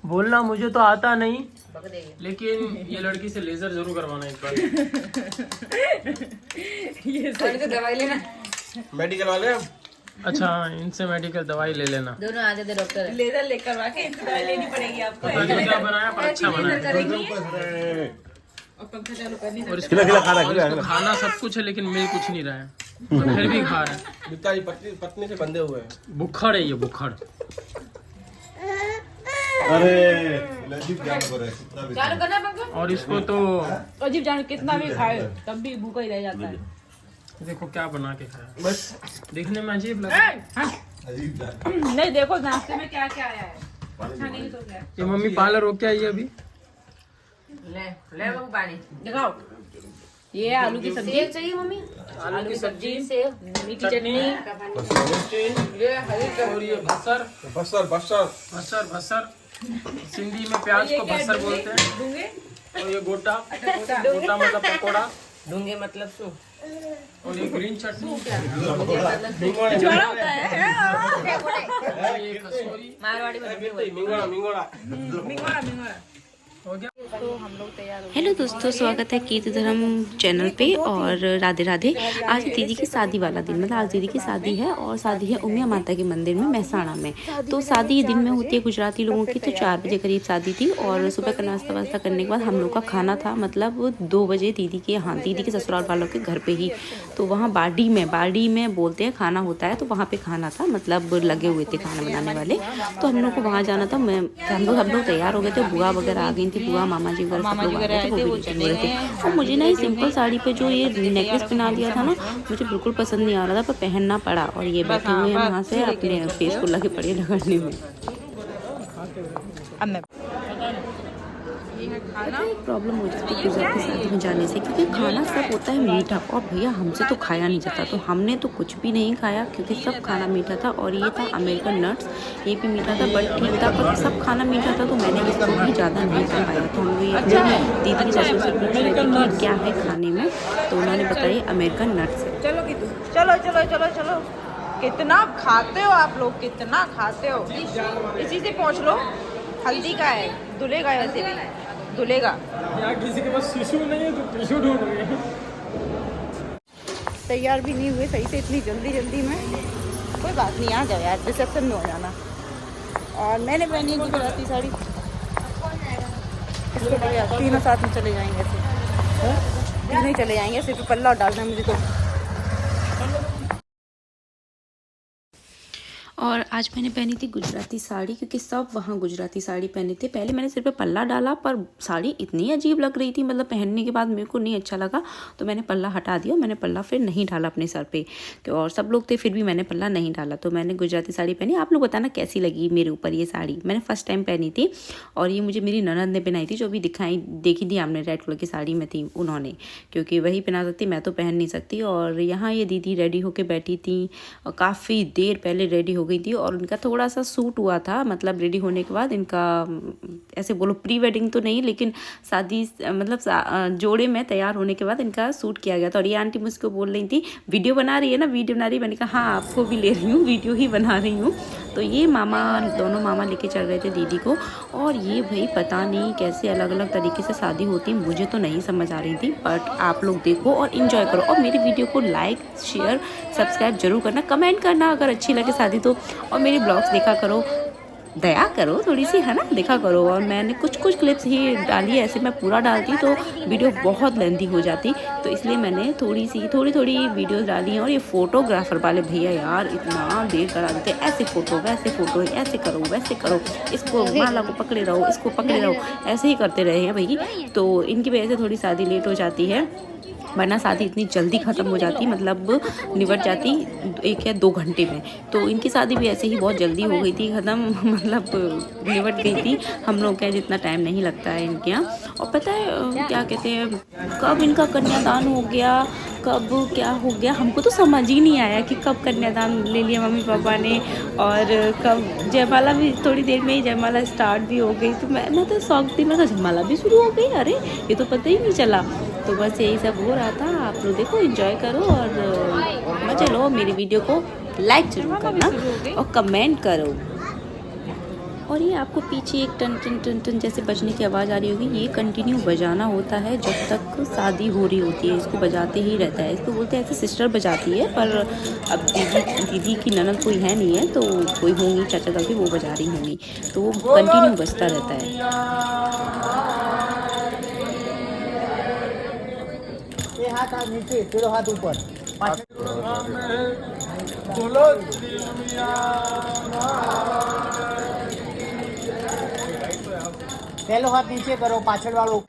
बोलना मुझे तो आता नहीं, लेकिन ये लड़की से लेजर जरूर करवाना एक बार। ये तो दवाई लेना, मेडिकल वाले। अच्छा, इनसे मेडिकल दवाई ले लेना। दोनों आ जाते डॉक्टर, लेजर लेकर के दवाई लेनी पड़ेगी आपको। क्या बनाया पर अच्छा बनाया। और पंखा चालू करनी और इसको खाना सब कुछ है, लेकिन मिल कुछ नहीं रहा है, और फिर भी खा रहा है। बिचारी पत्नी से बंधे हुए हैं। बुखार है ये, बुखार। अरे चालू करना पंखा। और इसको तो अजीब जान कितना भी खाए तब भी भूखा ही रह जाता है। देखो क्या बना के खाया, बस देखने में अजीब लगा। नहीं देखो नाश्ते में क्या क्या आया है, अच्छा नहीं तो क्या। ये मम्मी पार्लर हो क्या, ये अभी ले बाबू पानी दिखाओ। ये आलू की सब्जी चाहिए मम्मी, आलू की सब्जी, मीठी चटनी, ये हरी और ये बसर बसर बसर बसर बसर सिंधी में प्याज को बसर बोलते हैं। और ये गोटा गोटा मतलब पकोड़ा, दूंगे मतलब सो। और ये ग्रीन चटनी, होता है ये कसूरी, मारवाड़ी में मिंगोड़ा मिंगोड़ा मिंगोड़ा। हो गया। तो हम लोग तैयार हो। हेलो दोस्तों, स्वागत है कीर्ति धर्म चैनल पे और राधे राधे। आज दीदी की शादी वाला दिन, मतलब आज दीदी की शादी है और शादी है उमिया माता के मंदिर में महसाणा में। तो शादी दिन में होती है गुजराती लोगों की, तो 4 बजे करीब शादी थी और सुबह का नाश्ता वास्ता करने के बाद हम लोग का खाना था, मतलब 2 बजे दीदी के यहाँ, दीदी के ससुराल वालों के घर पे ही। तो वहाँ बाड़ी में बोलते हैं खाना होता है, तो वहाँ पे खाना था, मतलब लगे हुए थे खाना बनाने वाले। तो हम लोग को वहाँ जाना था। हम लोग तैयार हो गए थे, बुआ वगैरह आ गई थी, बुआ मामा जी वगैरह आए थे, वो चले गए थे। और मुझे ना ये सिंपल साड़ी पे जो ये नेकलेस पहना दिया था ना, मुझे बिल्कुल पसंद नहीं आ रहा था, पर पहनना पड़ा। और ये बैठे हुए हैं वहाँ से अपने फेस को लगे पड़े रगड़ने में। प्रॉब्लम हो जाती है गुजराती शादी में जाने से, क्योंकि खाना सब होता है मीठा, और भैया हमसे तो खाया नहीं जाता, तो हमने तो कुछ भी नहीं खाया क्योंकि सब खाना मीठा था। और ये था अमेरिकन नट्स, ये भी मीठा था बट ठीक था, पर सब खाना मीठा था, तो मैंने इसको भी ज़्यादा नहीं खा पाया। तो हम लोग ये दीदी की ससुर से पूछ रहे थे कि क्या है खाने में, तो उन्होंने बताया अमेरिकन नट्स है। चलो चलो चलो चलो, कितना खाते हो आप लोग, कितना खाते हो। इसी से पूछ लो, हल्दी का है, दुलेगा, वैसे भी दुलेगा। यहाँ किसी के पास टिश्यू नहीं है तो टिश्यू ढूंढ रहे हैं। तैयार भी नहीं हुए सही से इतनी जल्दी में। कोई बात नहीं, आ जाओ यार, रिसेप्शन में हो जाना। और मैंने पहनी है गुजराती साड़ी, तीनों साथ में चले जाएंगे ऐसे, तीनों ही चले जाएंगे, सिर्फ पल्ला डालना है मुझे तो। और आज मैंने पहनी थी गुजराती साड़ी, क्योंकि सब वहाँ गुजराती साड़ी पहने थे। पहले मैंने सिर पे पल्ला डाला, पर साड़ी इतनी अजीब लग रही थी, मतलब पहनने के बाद मेरे को नहीं अच्छा लगा, तो मैंने पल्ला हटा दिया। मैंने पल्ला फिर नहीं डाला अपने सर पे, और सब लोग थे फिर भी मैंने पल्ला नहीं डाला। तो मैंने गुजराती साड़ी पहनी। आप लोग बताना कैसी लगी मेरे ऊपर ये साड़ी। मैंने फर्स्ट टाइम पहनी थी, और ये मुझे मेरी ननद ने पहनाई थी, जो अभी देखी थी आपने, रेड कलर की साड़ी में थी उन्होंने, क्योंकि वही पहना सकती, मैं तो पहन नहीं सकती। और यहाँ ये दीदी रेडी होके बैठी थी, और काफ़ी देर पहले रेडी हो गई थी, और उनका थोड़ा सा सूट हुआ था, मतलब रेडी होने के बाद इनका, ऐसे बोलो प्री वेडिंग तो नहीं, लेकिन शादी मतलब जोड़े में तैयार होने के बाद इनका सूट किया गया था। और ये आंटी मुझको बोल रही थी वीडियो बना रही है ना, वीडियो बना रही है। मैंने कहा हाँ, आपको भी ले रही हूँ, वीडियो ही बना रही हूँ। तो ये दोनों मामा लेके चल रहे थे दीदी को। और ये भाई पता नहीं कैसे अलग अलग तरीके से शादी होती है, मुझे तो नहीं समझ आ रही थी। बट आप लोग देखो और इन्जॉय करो, और मेरी वीडियो को लाइक शेयर सब्सक्राइब जरूर करना, कमेंट करना अगर अच्छी लगे शादी तो, और मेरी ब्लॉग्स देखा करो, दया करो थोड़ी सी, है ना, देखा करो। और मैंने कुछ क्लिप्स ही डाली है, ऐसे मैं पूरा डालती तो वीडियो बहुत लेंथी हो जाती, तो इसलिए मैंने थोड़ी वीडियोस डाली हैं। और ये फोटोग्राफर वाले भैया यार इतना देर करा देते, ऐसे फ़ोटो वैसे फ़ोटो, ऐसे करो वैसे करो, इसको माला को पकड़े रहो, इसको पकड़े रहो, ऐसे ही करते रहे हैं भाई। तो इनकी वजह से थोड़ी शादी लेट हो जाती है, वरना शादी इतनी जल्दी ख़त्म हो जाती, मतलब निपट जाती 1 या 2 घंटे में। तो इनकी शादी भी ऐसे ही बहुत जल्दी हो गई थी ख़त्म, मतलब निपट गई थी। हम लोग क्या जितना टाइम नहीं लगता है इनके यहाँ। और पता है क्या कहते हैं, कब इनका कन्यादान हो गया, कब क्या हो गया, हमको तो समझ ही नहीं आया कि कब कन्यादान ले लिया मम्मी पापा ने, और कब जयमाला भी थोड़ी देर में ही जयमाला स्टार्ट भी हो गई। तो मैं तो शौक थी, मैं जयमाला भी शुरू हो गई, अरे ये तो पता ही नहीं चला। तो बस यही सब हो रहा था। आप लोग देखो, एंजॉय करो और मजा लो। मेरी वीडियो को लाइक जरूर करना और कमेंट करो। और ये आपको पीछे एक टन टन टन टन जैसे बजने की आवाज़ आ रही होगी, ये कंटिन्यू बजाना होता है जब तक शादी हो रही होती है। इसको बजाते ही रहता है। इसको बोलते हैं ऐसे सिस्टर बजाती है, पर अब दीदी की ननद कोई है नहीं है, तो कोई होंगी चाचा चाची वो बजा रही होंगी, तो वो कंटिन्यू बजता रहता है। हाथ नीचे, तेरो हाथ ऊपर। पहलो हाथ नीचे करो, पाछड़ वालों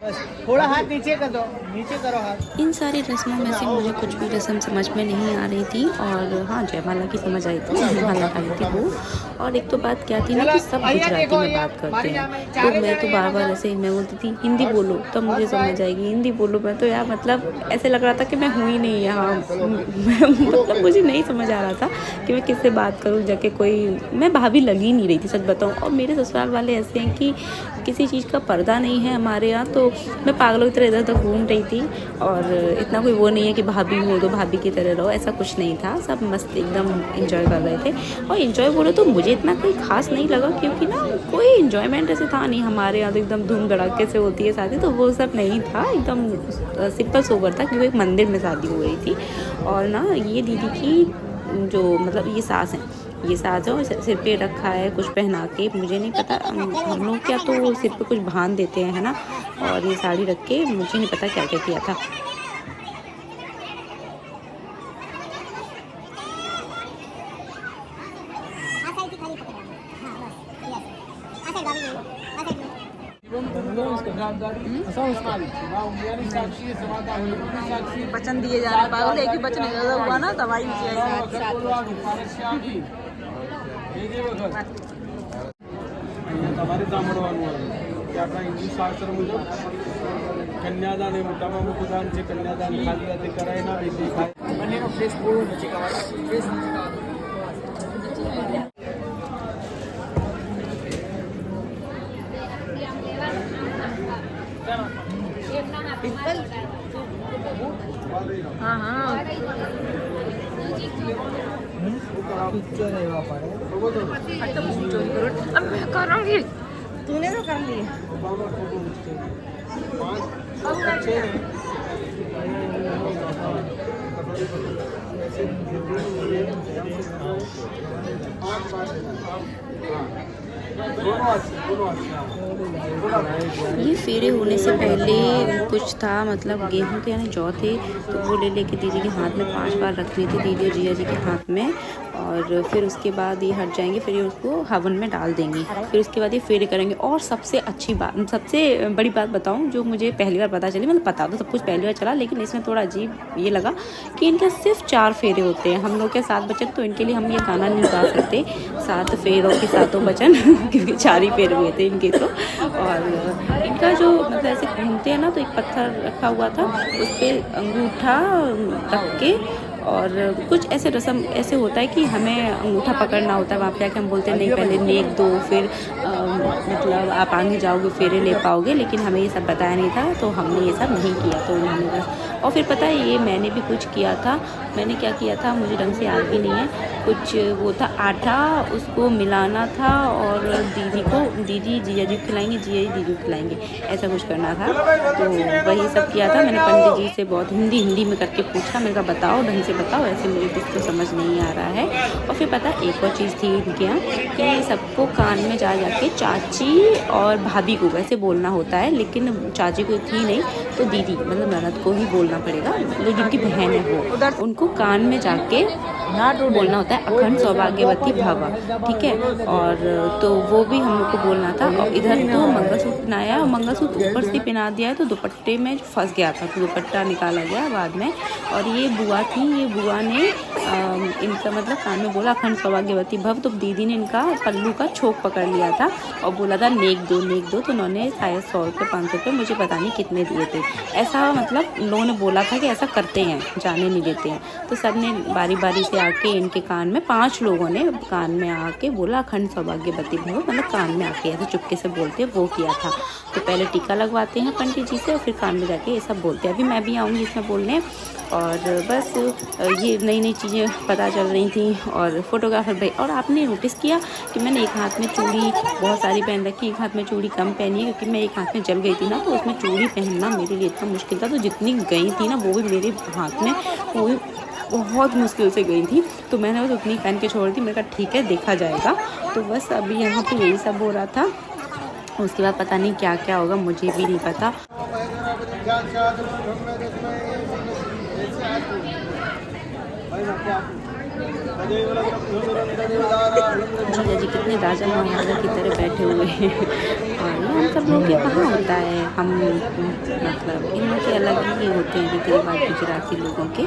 थोड़ा हाथ नीचे कर दो, नीचे करो हाथ। इन सारी रस्मों में से मुझे कुछ भी रस्म समझ में नहीं आ रही थी, और हाँ जयमाला की समझ आई थी, जयमाला आई थी वो। और एक तो बात क्या थी ना कि सब गुजराती में बात करते हैं, तो मैं तो बार बार ऐसे मैं बोलती थी हिंदी बोलो तब मुझे समझ आएगी, हिंदी बोलो। मैं तो यार मतलब ऐसे लग रहा था कि मैं हुई नहीं यहाँ, मतलब मुझे नहीं समझ आ रहा था कि मैं किससे बात करूँ जाके, कोई मैं भाभी लगी नहीं रही थी सच बताऊँ। और मेरे ससुराल वाले ऐसे हैं कि किसी चीज़ का पर्दा नहीं है हमारे यहाँ, तो मैं पागलों की तरह इधर उधर घूम रही थी, और इतना कोई वो नहीं है कि भाभी हो तो भाभी की तरह रहो, ऐसा कुछ नहीं था। सब मस्त एकदम एंजॉय कर रहे थे, और एंजॉय बोलो तो मुझे इतना कोई खास नहीं लगा, क्योंकि ना कोई एंजॉयमेंट ऐसे था नहीं। हमारे यहाँ तो एकदम धूम धड़ाके से होती है शादी, तो वो सब नहीं था, एकदम सिंपल सोबर था, क्योंकि एक मंदिर में शादी हो रही थी। और ना ये दीदी की जो मतलब ये सास हैं, ये सास है, सिर पे रखा है कुछ पहना के, मुझे नहीं पता हम लोग क्या तो सिर पे कुछ बांध देते हैं है ना, और ये साड़ी रख के मुझे नहीं पता क्या क्या किया था। वचन दिए जा रहे पागल, एक ही वचन हुआ ना दवाई कन्यादान आहे मोठा मुलांचे कन्यादान खाली ते करायला पिक्चर है वहाँ पर। करूँगी, तूने तो कर ली। ये फेरे होने से पहले कुछ था, मतलब गेहूं के यानी जौ थे, तो वो ले लेके दीदी के हाथ में 5 बार रखनी थी, दीदी और जीजा जी के हाथ में। और फिर उसके बाद ये हट जाएंगे, फिर ये उसको हवन में डाल देंगी, फिर उसके बाद ये फेरे करेंगे। और सबसे अच्छी बात, सबसे बड़ी बात बताऊं जो मुझे पहली बार पता चली, मतलब पता तो सब कुछ पहली बार चला, लेकिन इसमें थोड़ा अजीब ये लगा कि इनके सिर्फ 4 फेरे होते हैं। हम लोग के 7 बचन, तो इनके लिए हम ये गाना नहीं गा सकते 7 फेरों के 7 बचन क्योंकि 4 ही फेरे हुए थे इनके तो। और इनका जो मतलब ऐसे घूमते हैं ना, तो एक पत्थर रखा हुआ था, उस पर अंगूठा रख के, और कुछ ऐसे रस्म ऐसे होता है कि हमें अंगूठा पकड़ना होता है, वहाँ पे आके हम बोलते हैं नहीं पहले नेक दो, फिर मतलब आप आगे जाओगे फेरे ले पाओगे, लेकिन हमें ये सब बताया नहीं था, तो हमने ये सब नहीं किया। तो उन्होंने बस, और फिर पता है ये मैंने भी कुछ किया था, मैंने क्या किया था मुझे ढंग से याद भी नहीं है, कुछ वो था आटा, उसको मिलाना था, और दीदी को दीदी जीजा जी खिलाएंगे, जीजा जी दीदी को खिलाएंगे, ऐसा कुछ करना था। तो वही सब किया था। मैंने पंडित जी से बहुत हिंदी में करके पूछा, मैंने कहा बताओ ढंग से बताओ, ऐसे मुझे कुछ तो समझ नहीं आ रहा है। और फिर पता एक और चीज़ थी इनके यहाँ कि सबको कान में जा जाके चाची और भाभी को वैसे बोलना होता है, लेकिन चाची को थी नहीं, तो दीदी मतलब ननद को ही बोलना पड़ेगा, जो जिनकी बहन है वो, उनको कान में जाके बोलना होता है अखंड सौभाग्यवती भव, ठीक है। और तो वो भी हम लोग को बोलना था। और इधर तो मंगलसूत्र पहनाया, मंगलसूत्र ऊपर से पहना दिया है, तो दुपट्टे में फंस गया था, तो दुपट्टा निकाला गया बाद में। और ये बुआ थी, ये बुआ ने इनका मतलब कान में बोला अखंड सौभाग्यवती भव, तो दीदी ने इनका पल्लू का छोक पकड़ लिया था और बोला था नेक दो नेक दो, तो उन्होंने शायद 100 रुपये 500 रुपये मुझे पता नहीं कितने दिए थे, ऐसा मतलब लोगों ने बोला था कि ऐसा करते हैं, जाने नहीं देते हैं। तो सब ने बारी बारी से के आके इनके कान में 5 लोगों ने कान में आके बोला अखंड सौभाग्यवती भव, मतलब कान में आके ऐसे चुपके से बोलते हैं, वो किया था। तो पहले टीका लगवाते हैं पंडित जी से और फिर कान में जाके ये सब बोलते हैं। अभी मैं भी आऊँगी इसमें बोलने। और बस ये नई नई चीज़ें पता चल रही थी। और फोटोग्राफर भाई, और आपने नोटिस किया कि मैंने एक हाथ में चूड़ी बहुत सारी पहन रखी, एक हाथ में चूड़ी कम पहनी है क्योंकि मैं एक हाथ में जल गई थी ना, तो उसमें चूड़ी पहनना मेरे लिए इतना मुश्किल था। तो जितनी गई थी ना वो भी मेरे हाथ में वो भी बहुत मुश्किल से गई थी, तो मैंने बस उतनी पहन के छोड़ दी। मैंने कहा ठीक है देखा जाएगा। तो बस अभी यहाँ पे यही सब हो रहा था। उसके बाद पता नहीं क्या क्या होगा, मुझे भी नहीं पता। जीजा जी कितने राजा महाराजा की तरह बैठे हुए हैं। और हम सब लोग के कहाँ होता है, हम मतलब इनके अलग ही होते हैं रीति रिवाज गुजराती लोगों के।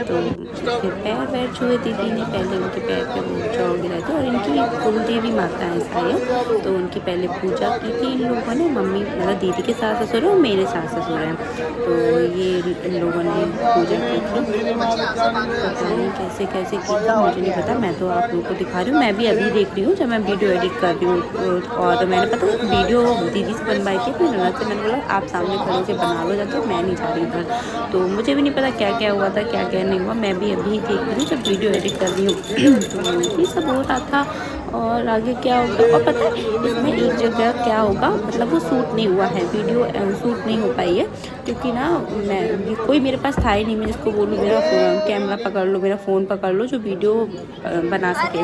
तो फिर पैर वैर छुए दीदी ने, पहले उनके पैर पे वो चौड़ गिराए थे। और इनकी कुलदेवी माता है शायद, तो उनकी पहले पूजा की थी इन लोगों ने। मम्मी मतलब दीदी के सास ससुर और मेरे सास ससुर हैं, तो ये इन लोगों ने पूजा की थी। पता नहीं कैसे कैसे की थी, मुझे नहीं पता। मैं तो आप लोगों को दिखा रही हूँ, मैं भी अभी देख रही हूँ जब मैं वीडियो एडिट कर रही हूँ। और मैंने पता वीडियो दीदी से बनवाई थी अपनी ननद से। मैंने बोला आप सामने खड़े होकर बना लो जाके, मैं नहीं जा रही उधर। तो मुझे भी नहीं पता क्या क्या हुआ था क्या क्या नहीं हुआ, मैं भी अभी देख रही हूँ जब वीडियो एडिट कर रही हूँ। तो ये सब हो रहा था। और आगे क्या होगा, और पता है इसमें एक जगह क्या होगा, मतलब वो शूट नहीं हुआ है, वीडियो शूट नहीं हो पाई है क्योंकि ना मैं कोई मेरे पास था ही नहीं। मैं जिसको बोलूँ मेरा कैमरा पकड़ लो, मेरा फ़ोन पकड़ लो जो वीडियो बना सके।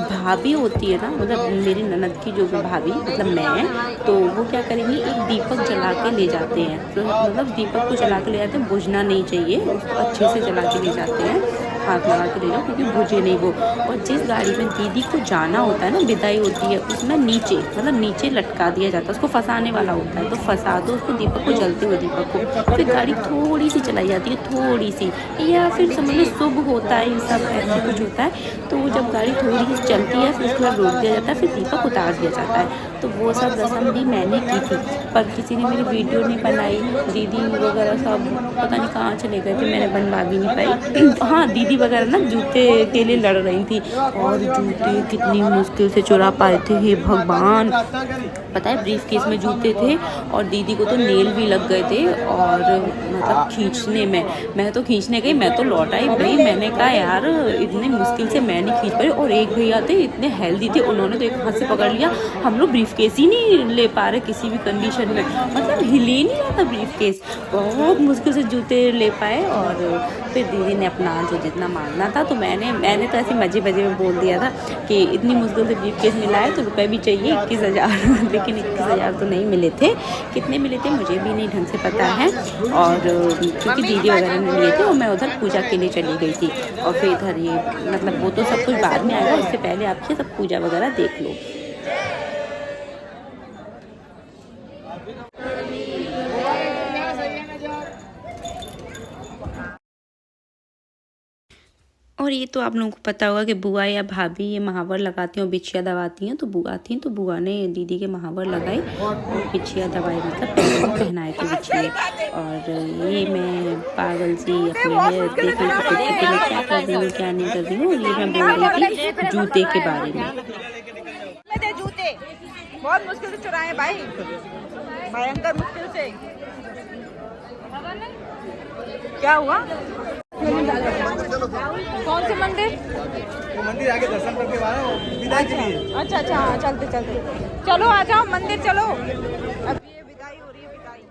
भाभी होती है ना, मतलब मेरी ननद की जो भाभी मतलब मैं, तो वो क्या करेंगी एक दीपक जला के ले जाते हैं। तो मतलब दीपक को जला के ले जाते हैं, बुझना नहीं चाहिए, उसको अच्छे से जला के ले जाते हैं, हाथ लगा के ले जाओ क्योंकि बुझे नहीं वो। और जिस गाड़ी में दीदी को जाना होता है ना, विदाई होती है, उसमें नीचे मतलब नीचे लटका दिया जाता है, उसको फंसाने वाला होता है। तो फंसा दो उसको, दीपक को, जलते हुए दीपक को। फिर गाड़ी थोड़ी सी चलाई जाती है, थोड़ी सी, या फिर समझ लो शुभ होता है, ये सब ऐसे कुछ होता है। तो जब गाड़ी थोड़ी सी चलती है फिर उसके बाद रोक दिया जाता है, फिर दीपक उतार दिया जाता है। तो वो सब रस्म भी मैंने की थी, पर किसी ने मेरी वीडियो नहीं बनाई। दीदी वगैरह सब पता नहीं कहाँ चले गए थे, मैंने बनवा भी नहीं पाई। हाँ दीदी वगैरह ना जूते के लिए लड़ रही थी, और जूते कितनी मुश्किल से चुरा पाए थे, हे भगवान। पता है ब्रीफ केस में जूते थे और दीदी को तो नेल भी लग गए थे। और मतलब खींचने में, मैं तो खींचने गई, मैं तो लौट आई भाई। मैंने कहा यार इतने मुश्किल से मैं नहीं खींच पाई। और एक भैया थे इतने हेल्दी थे, उन्होंने तो एक हाथ से पकड़ लिया। हम लोग ब्रीफ केस ही नहीं ले पा रहे किसी भी कंडीशन में, मतलब हिले नहीं रहा था ब्रीफ केस। बहुत मुश्किल से जूते ले पाए। और फिर दीदी ने अपना जो जितना मांगना था, तो मैंने तो ऐसे मजे में बोल दिया था कि इतनी मुश्किल से ब्रीफ केस मिला है तो रुपए भी चाहिए 21,000। लेकिन 21,000 तो नहीं मिले थे, कितने मिले थे मुझे भी नहीं ढंग से पता है। और क्योंकि दीदी वगैरह ने लिए थे और मैं उधर पूजा के लिए चली गई थी। और फिर इधर ये मतलब वो तो सब कुछ बाद में आएगा, उससे पहले आप ये सब पूजा वगैरह देख लो। और ये तो आप लोगों को पता होगा कि बुआ या भाभी ये महावर लगाती हैं और बिछिया दबाती हैं। तो बुआ थी तो बुआ ने दीदी के महावर लगाई और बिछिया दबाई, मतलब पहनाए थे बिछिए। और ये मैं पागल सी अपने हेयर देख रही थी कि मैं क्या कर रही हूँ क्या नहीं कर रही हूँ। ये मैं बोल रही थी जूते के बारे में। जूते बहुत मुश्किल से चुराए भाई, भयंकर मुश्किल से। क्या हुआ? कौन से मंदिर? वो मंदिर आगे दर्शन करके विदाई के लिए। अच्छा हाँ, चलते चलो, आ जाओ मंदिर चलो। अब ये विदाई हो रही है, विदाई।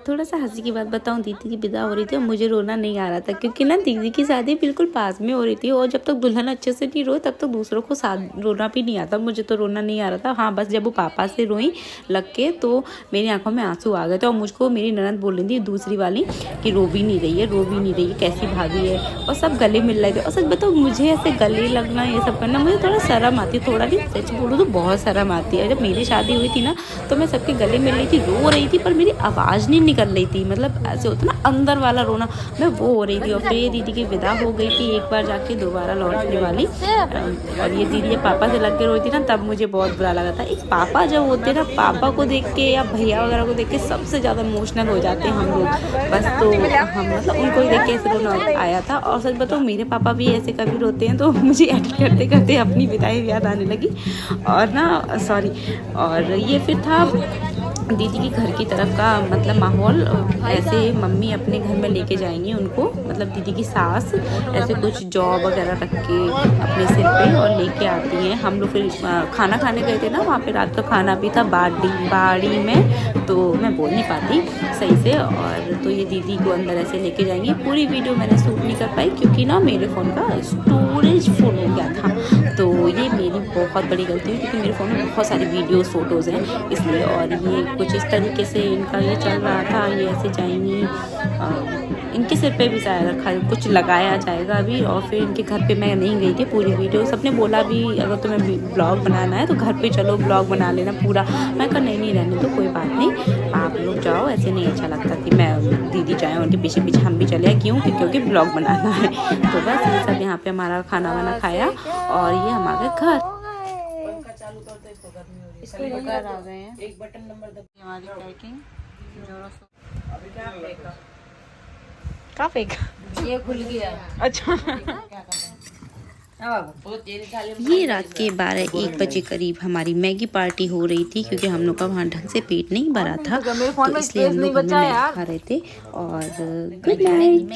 थोड़ा सा हंसी की बात बताऊं, दीदी की विदा हो रही थी और मुझे रोना नहीं आ रहा था क्योंकि ना दीदी की शादी बिल्कुल पास में हो रही थी। और जब तक दुल्हन अच्छे से नहीं रोए तब तक दूसरों को रोना भी नहीं आता। मुझे तो रोना नहीं आ रहा था। हाँ बस जब वो पापा से रोई लग के तो मेरी आंखों में आंसू आ गए थे। और मुझको मेरी ननद बोल रही थी दूसरी वाली कि रो भी नहीं रही है, कैसी भाभी है। और सब गले मिल रहे थे। और सच बताओ मुझे ऐसे गले लगना ये सब करना मुझे थोड़ा शर्म आती है, थोड़ा नहीं सच बोलूँ तो बहुत शर्म आती है। जब मेरी शादी हुई थी ना तो मैं सबके गले मिल रही थी, रो रही थी, पर मेरी आवाज़ नहीं नहीं कर रही थी, मतलब ऐसे होता ना अंदर वाला रोना, मैं वो हो रही थी। और फिर ये दीदी की विदा हो गई थी एक बार जाके, दोबारा लौटने वाली। और ये दीदी ये पापा से लग के रोई थी ना, तब मुझे बहुत बुरा लगा था। एक पापा जब होते हैं ना, पापा को देख के या भैया वगैरह को देख के सबसे ज़्यादा इमोशनल हो जाते हैं हम लोग बस। तो हम मतलब उनको ही देख के ऐसे रोना आया था। और सच बताओ मेरे पापा भी ऐसे कभी रोते हैं तो मुझे एडिट करते करते अपनी विदाई याद आने लगी। और ना सॉरी, और ये फिर था दीदी के घर की तरफ का मतलब माहौल। ऐसे मम्मी अपने घर में लेके जाएंगी उनको, मतलब दीदी की सास ऐसे कुछ जॉब वगैरह रख के अपने सिर पे और लेके आती हैं। हम लोग फिर खाना खाने गए थे ना, वहाँ पे रात का खाना भी था बाड़ी में, तो मैं बोल नहीं पाती सही से। और तो ये दीदी को अंदर ऐसे लेके जाएंगी। पूरी वीडियो मैंने शूट नहीं कर पाई क्योंकि ना मेरे फ़ोन का स्टोरेज फुल हो गया था, तो ये मेरी बहुत बड़ी गलती हुई क्योंकि मेरे फ़ोन में बहुत सारी वीडियोस फोटोज़ हैं इसलिए। और ये कुछ इस तरीके से इनका ये चल रहा था, ये ऐसे जाएंगी, इनके सिर पे भी शायद कुछ लगाया जाएगा अभी। और फिर इनके घर पे मैं नहीं गई थी, पूरी वीडियो सबने बोला भी अगर तुम्हें ब्लॉग बनाना है तो घर पे चलो ब्लॉग बना लेना पूरा। मैं कहा नहीं रहने तो कोई बात नहीं, आप लोग जाओ, ऐसे नहीं अच्छा लगता कि मैं दीदी जाएँ उनके पीछे पीछे हम भी चले। क्योंकि ब्लॉग बनाना है। तो बस ये सब यहाँ पे हमारा खाना वाना खाया और ये हम आ गए घर। घर आ गए हैं, एक बटन नंबर दबाइए, हमारी पैकिंग जोरों से का फेंका ये खुल गया। अच्छा ये रात के 12-1 बजे करीब हमारी मैगी पार्टी हो रही थी क्योंकि हम लोग का वहाँ ढंग से पेट नहीं भरा था, तो इसलिए हम लोग खा रहे थे। और गुड नाइट।